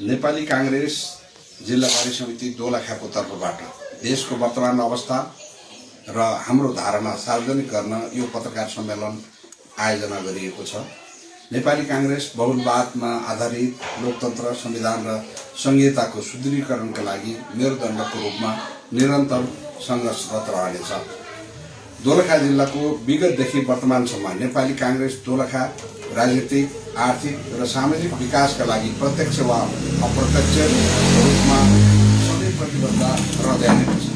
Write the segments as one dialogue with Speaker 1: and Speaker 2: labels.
Speaker 1: नेपाली कांग्रेस जिल्ला कार्य समिति दोलखाको तर्फबाट देशको वर्तमान अवस्था र हाम्रो धारणा सार्वजनिक गर्न यो पत्रकार सम्मेलन आयोजना गरिएको छ। नेपाली कांग्रेस बहुलवादमा आधारित लोकतन्त्र, संविधान र संहिताको सुदृढीकरणका लागि मेरुदण्डको रूपमा निरन्तर संघर्षरत रहनेछ। दोलखा जिल्लाको विगतदेखि वर्तमानसम्म नेपाली कांग्रेस दोलखा राजनीतिक, आर्थिक र सामाजिक विकासका लागि प्रत्यक्ष वा अप्रत्यक्ष रूपमा सधैँ प्रतिबद्ध रहँदै आएको छ।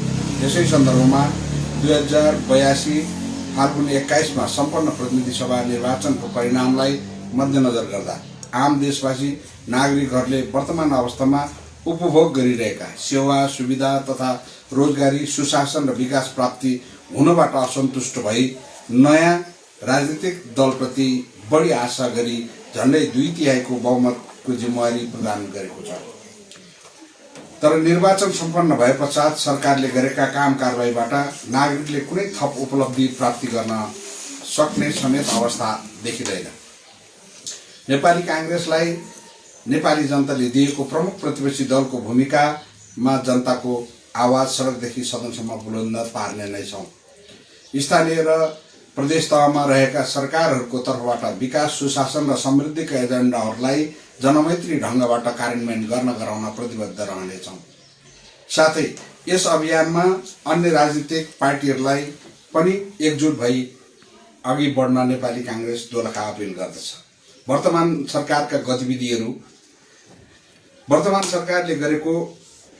Speaker 1: यसै सन्दर्भमा 2082 फाल्गुन 21 मा सम्पन्न प्रतिनिधि सभा निर्वाचनको परिणामलाई मध्यनजर गर्दा आम देशवासी नागरिकहरूले वर्तमान अवस्थामा उपभोग गरिरहेका सेवा, सुविधा तथा रोजगारी, सुशासन र विकास प्राप्ति हुनबाट असन्तुष्ट भई नयाँ राजनीतिक दलप्रति बढी आशा गरी झण्डै 2/3 बहुमतको जिम्मेवारी प्रदान गरेको छ। तर निर्वाचन सम्पन्न भए पश्चात सरकारले गरेका काम कारबाहीबाट नागरिकले कुनै थप उपलब्धि प्राप्ति गर्न सक्ने समेत अवस्था देखिँदैन। नेपाली कांग्रेसलाई नेपाली जनताले दिएको प्रमुख प्रतिपक्षी दलको भूमिकामा जनताको आवाज सडकदेखि सदनसम्म बुलन्द पार्ने नै छौं। स्थानीय र प्रदेश तहमा रहेका सरकारहरूको तर्फबाट विकास, सुशासन र समृद्धिका एजेन्डाहरूलाई जनमैत्री ढंगबाट कार्यान्वयन गराउन प्रतिबद्ध रहनेछौं। साथै यस अभियानमा अन्य राजनीतिक पार्टीहरूलाई पनि एकजुट भई अघि बढ्न नेपाली कांग्रेस दोलखा अपील गर्दछ। वर्तमान सरकारले गरेको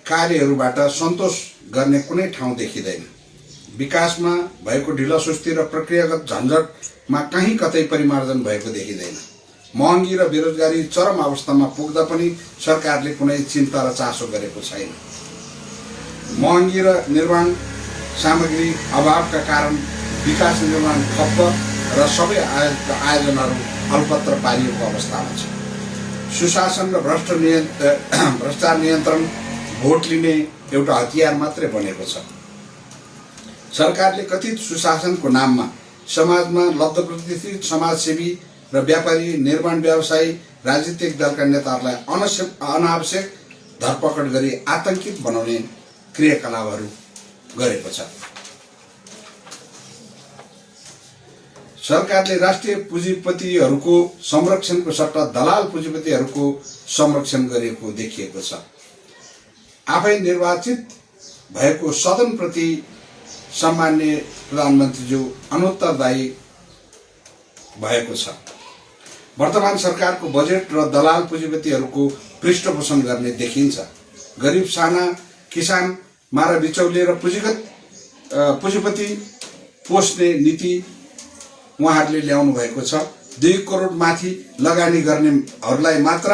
Speaker 1: कार्यहरूबाट सन्तोष गर्ने कुनै ठाउँ देखिँदैन। विकासमा भएको ढिलासुस्ती र प्रक्रियागत झन्झटमा कहीँ कतै परिमार्जन भएको देखिँदैन। महँगी र बेरोजगारी चरम अवस्थामा पुग्दा पनि सरकारले कुनै चिन्ता र चासो गरेको छैन। महँगी र निर्माण सामग्री अभावका कारण विकास निर्माण ठप्प र सबै आयोजनाहरू अलपत्र पारिएको अवस्थामा छ। सुशासन र भ्रष्टाचार नियन्त्रण भोट लिने एउटा हतियार मात्रै बनेको छ। सरकारले कथित सुशासनको नाममा समाजमा लब्धप्रतिष्ठित समाजसेवी र व्यापारी, निर्माण व्यवसायी, राजनीतिक दलका नेताहरूलाई अनावश्यक धरपकड गरी आतंकित बनाउने क्रियाकलापहरू गरेको छ। सरकारले राष्ट्रिय पुँजीपतिहरूको संरक्षणको सट्टा दलाल पुँजीपतिहरूको संरक्षण गरेको देखिएको छ। आफै निर्वाचित भएको सदनप्रति सम्माननीय प्रधानमन्त्रीज्यू अनुत्तरदायी भएको छ। वर्तमान सरकारको बजेट र दलाल पुँजीपतिहरूको पृष्ठपोषण गर्ने देखिन्छ। गरिब साना किसान, मारा बिचौलिए र पुँजीपति पोस्ने नीति उहाँहरूले ल्याउनु भएको छ। 2 करोड माथि लगानी गर्नेहरूलाई मात्र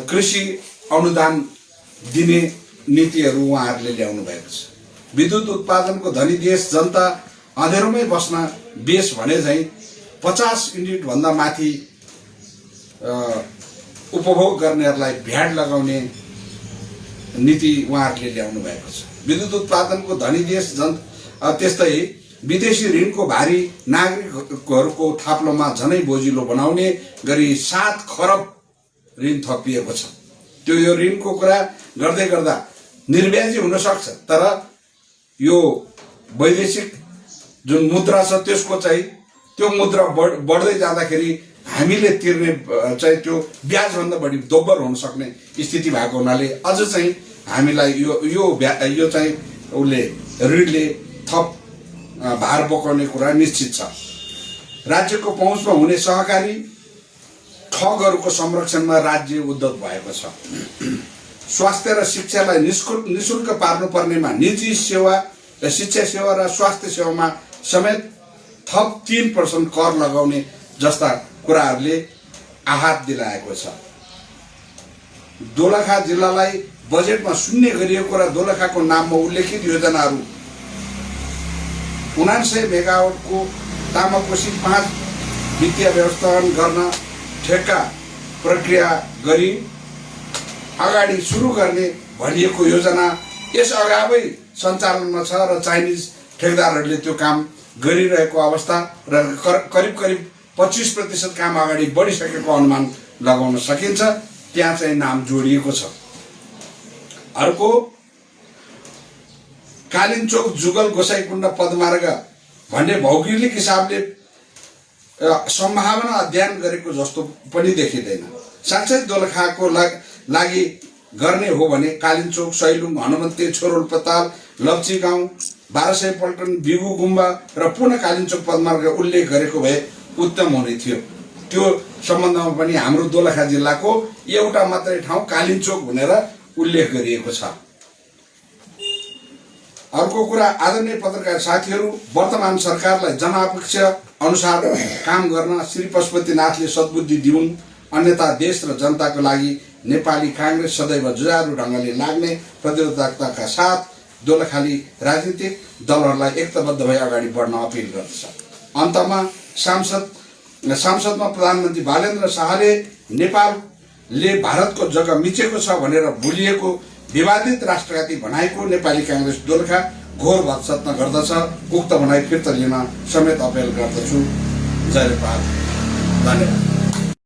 Speaker 1: कृषि अनुदान दिने नीतिहरू उहाँहरूले ल्याउनु भएको छ। विद्युत उत्पादनको धनी देश जनता अँधेरोमै बस्न बेस भने झैं 50 युनिट भन्दा माथि उपभोग गर्नेहरूलाई भ्याट लगाउने नीति उहाँहरूले ल्याउनु भएको छ। विद्युत उत्पादनको धनी देश त्यस्तै विदेशी ऋणको भारी नागरिकहरूको थाप्लोमा झनै बोजिलो बनाउने गरी 7 खरब ऋण थपिएको छ। यो ऋणको कुरा गर्दै गर्दा निर्व्याजी हुन सक्छ, तर यो वैदेशिक जुन मुद्रा छ त्यसको चाहिँ त्यो मुद्रा बढ्दै जाँदाखेरि हामीले तिर्ने चाहिँ त्यो ब्याजभन्दा बढी दोब्बर हुन सक्ने स्थिति भएको हुनाले अझ चाहिँ हामीलाई यो चाहिँ उसले ऋणले थप भार बोकाउने कुरा निश्चित छ। राज्यको पहुँचमा हुने सहकारी ठगहरूको संरक्षणमा राज्य उद्यत भएको छ। स्वास्थ्य र शिक्षालाई निशुल्क पार्नुपर्नेमा निजी सेवा र शिक्षा सेवा र स्वास्थ्य सेवामा समेत थप 3% कर लगाउने जस्ता कुराहरूले आहत दिलाएको छ। दोलखा जिल्लालाई बजेटमा शून्य गरिएको र दोलखाको नाममा उल्लेखित योजनाहरू 99 मेगावाटको तामाकोशी 5 वित्तीय व्यवस्थापन गर्न ठेक्का प्रक्रिया गरी अगाडि सुरु गर्ने भनिएको योजना यस अगावै सञ्चालनमा छ र चाइनिज ठेकदारहरूले त्यो काम गरिरहेको अवस्था र करिब 25% काम अगाडि बढिसकेको अनुमान लगाउन सकिन्छ। त्यहाँ चाहिँ नाम जोडिएको छ। अर्को कालिन्चोक जुगल गोसाईकुण्ड पदमार्ग भन्ने भौगोलिक हिसाबले सम्भावना अध्ययन गरेको जस्तो पनि देखिँदैन। साँच्चै दोलखाको लागि गर्ने हो भने कालिन्चोक, सैलुङ, हनुमन्ते, छोरोल पताल, लप्ची गाउँ, 1200 पल्टन, बिगु गुम्बा र पुनः कालिन्चोक पदमार्ग उल्लेख गरेको भए उत्तम हुने थियो। त्यो सम्बन्धमा पनि हाम्रो दोलखा जिल्लाको एउटा मात्रै ठाउँ कालिन्चोक भनेर उल्लेख गरिएको छ। अर्को कुरा, आदरणीय पत्रकार साथीहरू, वर्तमान सरकारलाई जनअपेक्षा अनुसार काम गर्न श्री पशुपतिनाथले सद्बुद्धि दिउन्, अन्यथा देश र जनताको लागि नेपाली कांग्रेस सदैव जुझारु ढङ्गले लाग्ने प्रतिबद्धताका साथ दोलखाली राजनीतिक दलहरूलाई एकताबद्ध भई अगाडि बढ्न अपिल गर्दछ। अन्तमा संसदमा प्रधानमन्त्री बालेन्द्र शाहले नेपालले भारतको जग्गा मिचेको छ भनेर भुलिएको विवादित राष्ट्रघाती भनाइको नेपाली कांग्रेस दोलखा घोर भत्सना गर्दछ। उक्त भनाइ फिर्ता लिन समेत अपिल गर्दछु। जय नेपाल। धन्यवाद।